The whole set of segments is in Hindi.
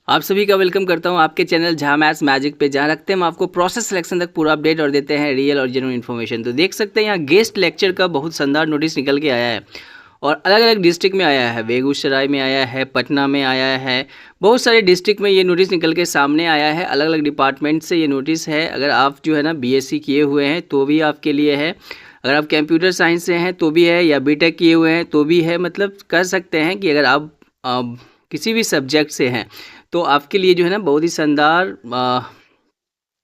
आप सभी का वेलकम करता हूं आपके चैनल जहां मैथ्स मैजिक पे, जहां रखते हैं हम आपको प्रोसेस सिलेक्शन तक पूरा अपडेट और देते हैं रियल और जेन्युइन इन्फॉर्मेशन। तो देख सकते हैं यहाँ गेस्ट लेक्चर का बहुत शानदार नोटिस निकल के आया है और अलग अलग डिस्ट्रिक्ट में आया है। बेगूसराय में आया है, पटना में आया है, बहुत सारे डिस्ट्रिक्ट में ये नोटिस निकल के सामने आया है। अलग अलग डिपार्टमेंट से ये नोटिस है। अगर आप जो है ना BSc किए हुए हैं तो भी आपके लिए है, अगर आप कंप्यूटर साइंस से हैं तो भी है, या BTech किए हुए हैं तो भी है। मतलब कह सकते हैं कि अगर आप किसी भी सब्जेक्ट से हैं तो आपके लिए जो है ना बहुत ही शानदार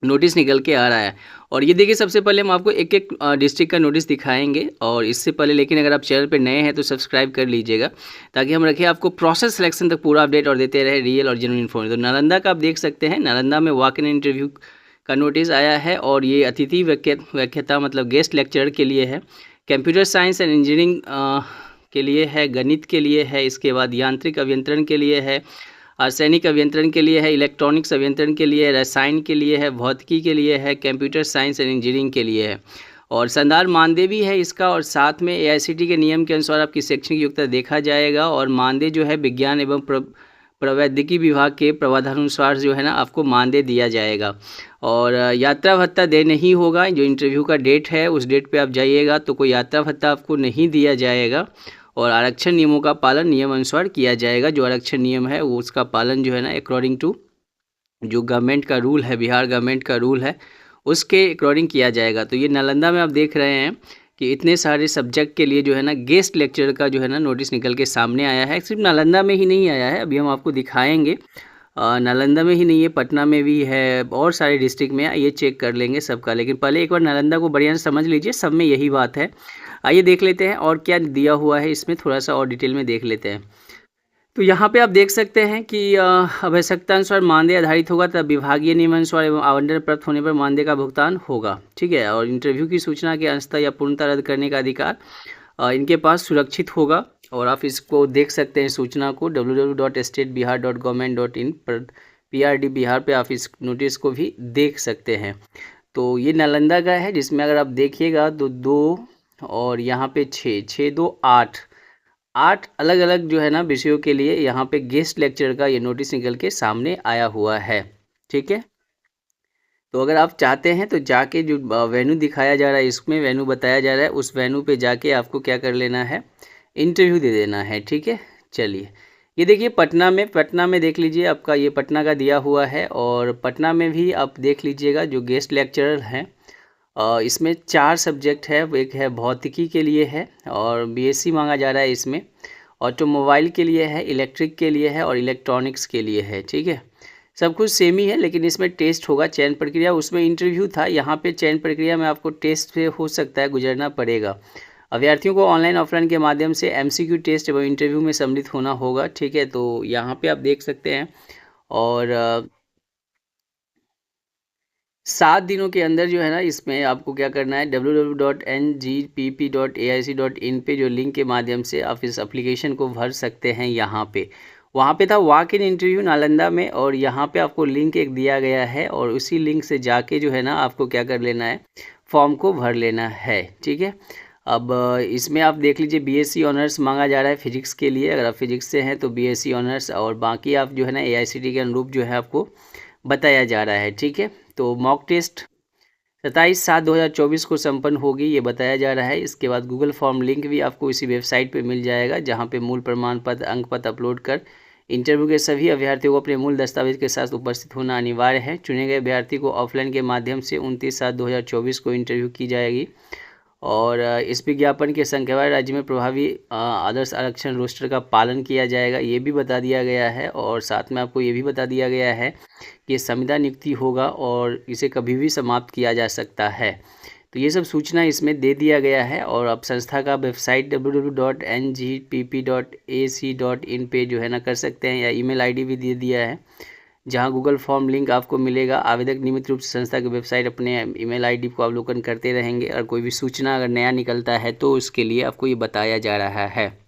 नोटिस निकल के आ रहा है। और ये देखिए, सबसे पहले हम आपको एक एक डिस्ट्रिक्ट का नोटिस दिखाएंगे। और इससे पहले लेकिन अगर आप चैनल पे नए हैं तो सब्सक्राइब कर लीजिएगा, ताकि हम रखें आपको प्रोसेस सिलेक्शन तक पूरा अपडेट और देते रहे रियल और जेन्युइन इन्फॉर्मेशन। तो नालंदा का आप देख सकते हैं, नालंदा में वॉक इन इंटरव्यू का नोटिस आया है और ये अतिथि व्याख्याता मतलब गेस्ट लेक्चरर के लिए है। कंप्यूटर साइंस एंड इंजीनियरिंग के लिए है, गणित के लिए है, इसके बाद यांत्रिक अभियंत्रण के लिए है, रासायनिक अभियंत्रण के लिए है, इलेक्ट्रॉनिक्स अभियंत्रण के लिए है, रसायन के लिए है, भौतिकी के लिए है, कंप्यूटर साइंस एंड इंजीनियरिंग के लिए है। और शानदार मानदेय भी है इसका। और साथ में AICTE के नियम के अनुसार आपकी शैक्षणिक योग्यता देखा जाएगा। और मानदेय जो है विज्ञान एवं प्रौद्योगिकी विभाग के प्रावधानानुसार जो है ना आपको मानदेय दिया जाएगा। और यात्रा भत्ता दे नहीं होगा। जो इंटरव्यू का डेट है उस डेट पे आप जाइएगा तो कोई यात्रा भत्ता आपको नहीं दिया जाएगा। और आरक्षण नियमों का पालन नियम अनुसार किया जाएगा। जो आरक्षण नियम है वो उसका पालन जो है ना अकॉर्डिंग टू जो गवर्नमेंट का रूल है, बिहार गवर्नमेंट का रूल है, उसके अकॉर्डिंग किया जाएगा। तो ये नालंदा में आप देख रहे हैं कि इतने सारे सब्जेक्ट के लिए जो है ना गेस्ट लेक्चर का जो है ना नोटिस निकल के सामने आया है। सिर्फ नालंदा में ही नहीं आया है, अभी हम आपको दिखाएंगे। नालंदा में ही नहीं है, पटना में भी है, और सारे डिस्ट्रिक्ट में ये चेक कर लेंगे सबका। लेकिन पहले एक बार नालंदा को बढ़िया से समझ लीजिए, सब में यही बात है। आइए देख लेते हैं और क्या दिया हुआ है इसमें, थोड़ा सा और डिटेल में देख लेते हैं। तो यहाँ पे आप देख सकते हैं कि आवश्यकता अनुसार मानदेय आधारित होगा, तब विभागीय नियमानुसार एवं आवंटन प्राप्त होने पर मानदेय का भुगतान होगा। ठीक है। और इंटरव्यू की सूचना के अंशतः या पूर्णतः रद्द करने का अधिकार इनके पास सुरक्षित होगा। और आप इसको देख सकते हैं सूचना को www.statebihar.government.in पर PRD बिहार पे आप इस नोटिस को भी देख सकते हैं। तो ये नालंदा का है, जिसमें अगर आप देखिएगा तो 2 और यहाँ पे 6 2 8 अलग अलग जो है ना विषयों के लिए यहाँ पे गेस्ट लेक्चर का ये नोटिस निकल के सामने आया हुआ है। ठीक है। तो अगर आप चाहते हैं तो जाके जो वेन्यू दिखाया जा रहा है, इसमें वेन्यू बताया जा रहा है, उस वेन्यू पे जाके आपको क्या कर लेना है, इंटरव्यू दे देना है। ठीक है। चलिए, ये देखिए पटना में देख लीजिए, आपका ये पटना का दिया हुआ है। और पटना में भी आप देख लीजिएगा जो गेस्ट लेक्चरर हैं, इसमें 4 सब्जेक्ट है। एक है भौतिकी के लिए है और BSc मांगा जा रहा है इसमें, ऑटोमोबाइल के लिए है, इलेक्ट्रिक के लिए है और इलेक्ट्रॉनिक्स के लिए है। ठीक है। सब कुछ सेम ही है, लेकिन इसमें टेस्ट होगा, चयन प्रक्रिया। उसमें इंटरव्यू था, यहाँ पे चयन प्रक्रिया में आपको टेस्ट से हो सकता है गुजरना पड़ेगा। अभ्यर्थियों को ऑनलाइन ऑफलाइन के माध्यम से MCQ टेस्ट एवं इंटरव्यू में सम्मिलित होना होगा। ठीक है। तो यहाँ पे आप देख सकते हैं। और 7 दिनों के अंदर जो है ना इसमें आपको क्या करना है, www.ngpp.aic.in पे जो लिंक के माध्यम से आप इस एप्लीकेशन को भर सकते हैं। यहाँ पे वहाँ पे था वॉक इन इंटरव्यू नालंदा में, और यहाँ पे आपको लिंक एक दिया गया है और उसी लिंक से जाके जो है ना आपको क्या कर लेना है, फॉर्म को भर लेना है। ठीक है। अब इसमें आप देख लीजिए BSc ऑनर्स मांगा जा रहा है फिजिक्स के लिए। अगर आप फिजिक्स से हैं तो BSc ऑनर्स, और बाकी आप जो है ना AICTE के अनुरूप जो है आपको बताया जा रहा है। ठीक है। तो मॉक टेस्ट 27/7/2024 को संपन्न होगी, ये बताया जा रहा है। इसके बाद गूगल फॉर्म लिंक भी आपको इसी वेबसाइट पे मिल जाएगा, जहाँ पे मूल प्रमाण पत्र अंक पत्र अपलोड कर इंटरव्यू के सभी अभ्यर्थियों को अपने मूल दस्तावेज के साथ उपस्थित होना अनिवार्य है। चुने गए अभ्यर्थी को ऑफलाइन के माध्यम से 29/7/2024 को इंटरव्यू की जाएगी। और इस विज्ञापन के संख्यावार राज्य में प्रभावी आदर्श आरक्षण रोस्टर का पालन किया जाएगा, ये भी बता दिया गया है। और साथ में आपको ये भी बता दिया गया है कि संविदा नियुक्ति होगा और इसे कभी भी समाप्त किया जा सकता है। तो ये सब सूचना इसमें दे दिया गया है। और आप संस्था का वेबसाइट www.ngpp.ac.in पे जो है ना कर सकते हैं, या email ID भी दे दिया है, जहां गूगल फॉर्म लिंक आपको मिलेगा। आवेदक नियमित रूप से संस्था की वेबसाइट अपने email ID को अवलोकन करते रहेंगे, और कोई भी सूचना अगर नया निकलता है तो उसके लिए आपको ये बताया जा रहा है।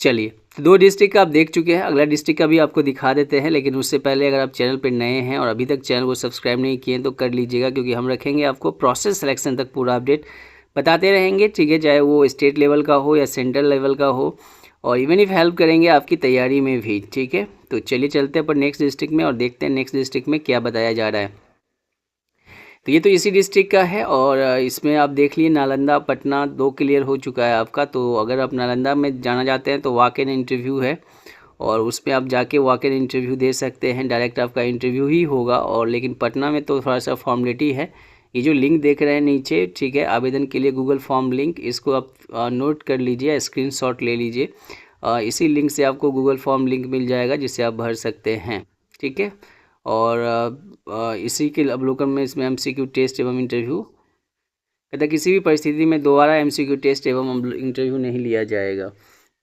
चलिए, तो 2 डिस्ट्रिक्ट का आप देख चुके हैं, अगला डिस्ट्रिक्ट का भी आपको दिखा देते हैं। लेकिन उससे पहले अगर आप चैनल पर नए हैं और अभी तक चैनल को सब्सक्राइब नहीं किए तो कर लीजिएगा, क्योंकि हम रखेंगे आपको प्रोसेस सिलेक्शन तक पूरा अपडेट बताते रहेंगे। ठीक है। चाहे वो स्टेट लेवल का हो या सेंट्रल लेवल का हो, और इवन इफ हेल्प करेंगे आपकी तैयारी में भी, ठीक है। तो चलिए चलते हैं पर नेक्स्ट डिस्ट्रिक्ट में और देखते हैं नेक्स्ट डिस्ट्रिक्ट में क्या बताया जा रहा है। तो ये तो इसी डिस्ट्रिक्ट का है और इसमें आप देख लिए नालंदा पटना 2 क्लियर हो चुका है आपका। तो अगर आप नालंदा में जाना चाहते हैं तो वॉक इन इंटरव्यू है और उसमें आप जाके वॉक इन इंटरव्यू दे सकते हैं, डायरेक्ट आपका इंटरव्यू ही होगा। और लेकिन पटना में तो थोड़ा सा फॉर्मेलिटी है। ये जो लिंक देख रहे हैं नीचे, ठीक है, आवेदन के लिए गूगल फॉर्म लिंक, इसको आप नोट कर लीजिए, स्क्रीनशॉट ले लीजिए। इसी लिंक से आपको गूगल फॉर्म लिंक मिल जाएगा जिससे आप भर सकते हैं, ठीक है। और इसी के अवलोकन में इसमें एमसीक्यू टेस्ट एवं इंटरव्यू कहता किसी भी परिस्थिति में दोबारा एमसीक्यू टेस्ट एवं इंटरव्यू नहीं लिया जाएगा।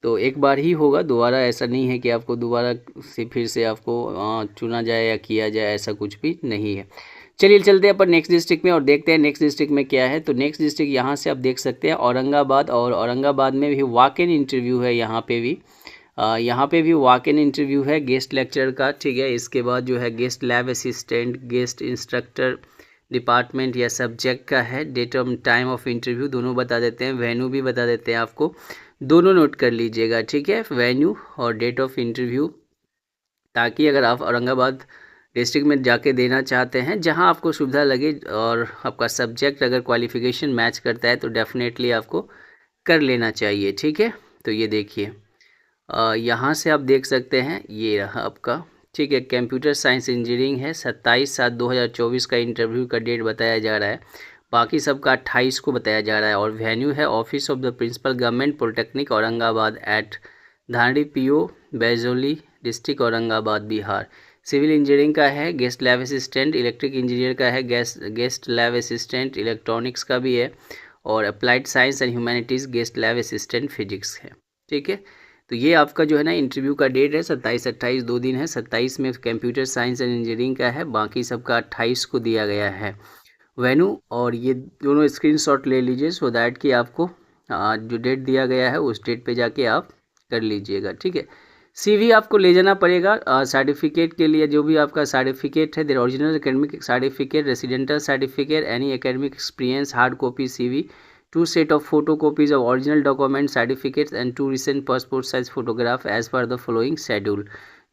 तो एक बार ही होगा, दोबारा ऐसा नहीं है कि आपको दोबारा से फिर से आपको चुना जाए या किया जाए, ऐसा कुछ भी नहीं है। चलिए चलते हैं अपन नेक्स्ट डिस्ट्रिक्ट में और देखते हैं नेक्स्ट डिस्ट्रिक्ट में क्या है। तो नेक्स्ट डिस्ट्रिक्ट यहाँ से आप देख सकते हैं औरंगाबाद, और औरंगाबाद में भी वॉक इन इंटरव्यू है। यहाँ पे भी वॉक इन इंटरव्यू है गेस्ट लेक्चर का, ठीक है। इसके बाद जो है guest lab assistant, guest instructor department या सब्जेक्ट का है। डेट और टाइम ऑफ इंटरव्यू दोनों बता देते हैं, वेन्यू भी बता देते हैं आपको, दोनों नोट कर लीजिएगा, ठीक है, वेन्यू और डेट ऑफ इंटरव्यू, ताकि अगर आप औरंगाबाद डिस्ट्रिक्ट में जाके देना चाहते हैं जहां आपको सुविधा लगे और आपका सब्जेक्ट अगर क्वालिफिकेशन मैच करता है तो डेफिनेटली आपको कर लेना चाहिए, ठीक है। तो ये देखिए यहाँ से आप देख सकते हैं, ये रहा आपका, ठीक है, कंप्यूटर साइंस इंजीनियरिंग है। 27/7/2024 का इंटरव्यू का डेट बताया जा रहा है, बाकी सबका 28 को बताया जा रहा है। और वेन्यू है office of the principal government polytechnic Aurangabad at Dhanri PO Baijoli district Aurangabad Bihar. Civil engineering का है, guest lab assistant, electric engineer का है, गेस्ट लैब असिस्टेंट, इलेक्ट्रॉनिक्स का भी है, और applied science and humanities guest lab assistant physics है, ठीक है। तो ये आपका जो है ना इंटरव्यू का डेट है 27-28 2 दिन है। 27 में कंप्यूटर साइंस एंड इंजीनियरिंग का है, बाकी सबका 28 को दिया गया है वेन्यू। और ये दोनों स्क्रीनशॉट ले लीजिए सो दैट कि आपको जो डेट दिया गया है उस डेट पे जाके आप कर लीजिएगा, ठीक है। CV आपको ले जाना पड़ेगा सर्टिफिकेट के लिए, जो भी आपका सर्टिफिकेट है, their original academic certificate, residential certificate, any academic experience, hard copy CV, 2 set of photocopies of original document certificates and 2 recent passport size photograph as per the following schedule।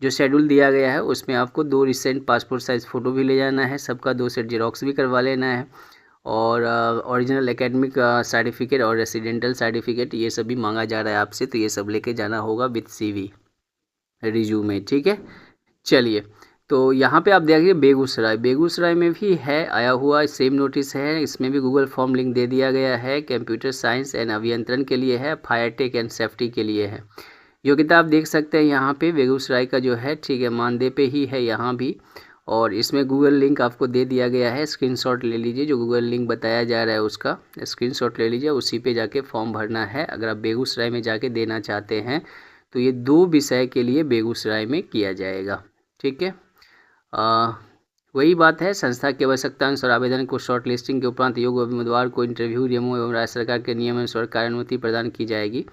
जो शेड्यूल दिया गया है उसमें आपको 2 रिसेंट पासपोर्ट साइज़ फ़ोटो भी ले जाना है, सबका 2 सेट जेरोक्स भी करवा लेना है, और ओरिजिनल एकेडमिक सर्टिफिकेट और रेसिडेंटल सर्टिफिकेट ये सब भी मांगा जा रहा है आपसे। तो ये सब लेके जाना होगा विथ CV रिज्यूमे, ठीक है। चलिए तो यहाँ पे आप देखिए बेगूसराय में भी है आया हुआ सेम नोटिस है, इसमें भी गूगल फॉर्म लिंक दे दिया गया है। कंप्यूटर साइंस एंड अभियंत्रण के लिए है, फायर टेक एंड सेफ्टी के लिए है। योग्यता आप देख सकते हैं यहाँ पे बेगूसराय का जो है, ठीक है, मानदेय पे ही है यहाँ भी। और इसमें गूगल लिंक आपको दे दिया गया है, स्क्रीनशॉट ले लीजिए, जो गूगल लिंक बताया जा रहा है उसका स्क्रीनशॉट ले लीजिए, उसी पे जाके फॉर्म भरना है अगर आप बेगूसराय में जाके देना चाहते हैं। तो ये 2 विषय के लिए बेगूसराय में किया जाएगा, ठीक है। वही बात है, संस्था की आवश्यकता अनुसार आवेदन को शॉर्ट लिस्टिंग के उपरांत योग्य उम्मीदवार को इंटरव्यू नियमों एवं राज्य सरकार के नियम अनुसार कार्यानुमति प्रदान की जाएगी।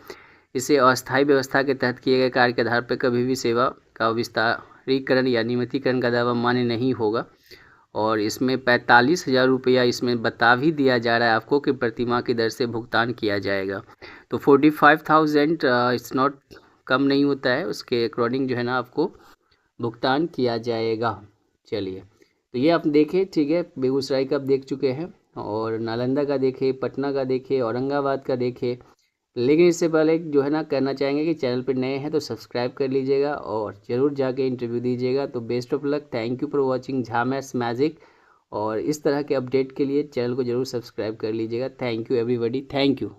इसे अस्थायी व्यवस्था के तहत किए गए कार्य के आधार पर कभी भी सेवा का विस्तारीकरण या नियमितीकरण का दावा मान्य नहीं होगा। और इसमें 45,000 रुपया इसमें बता भी दिया जा रहा है आपको कि प्रतिमाह की दर से भुगतान किया जाएगा। तो 45,000 इट्स नॉट कम नहीं होता है, उसके अकॉर्डिंग जो है ना आपको भुगतान किया जाएगा। चलिए तो ये आप देखें, ठीक है, बेगूसराय का आप देख चुके हैं, और नालंदा का देखे, पटना का देखे, औरंगाबाद का देखे। लेकिन इससे पहले जो है ना कहना चाहेंगे कि चैनल पर नए हैं तो सब्सक्राइब कर लीजिएगा और ज़रूर जाके इंटरव्यू दीजिएगा। तो best of luck, thank you for watching Jha maths magic, और इस तरह के अपडेट के लिए चैनल को ज़रूर सब्सक्राइब कर लीजिएगा। Thank you everybody, thank you.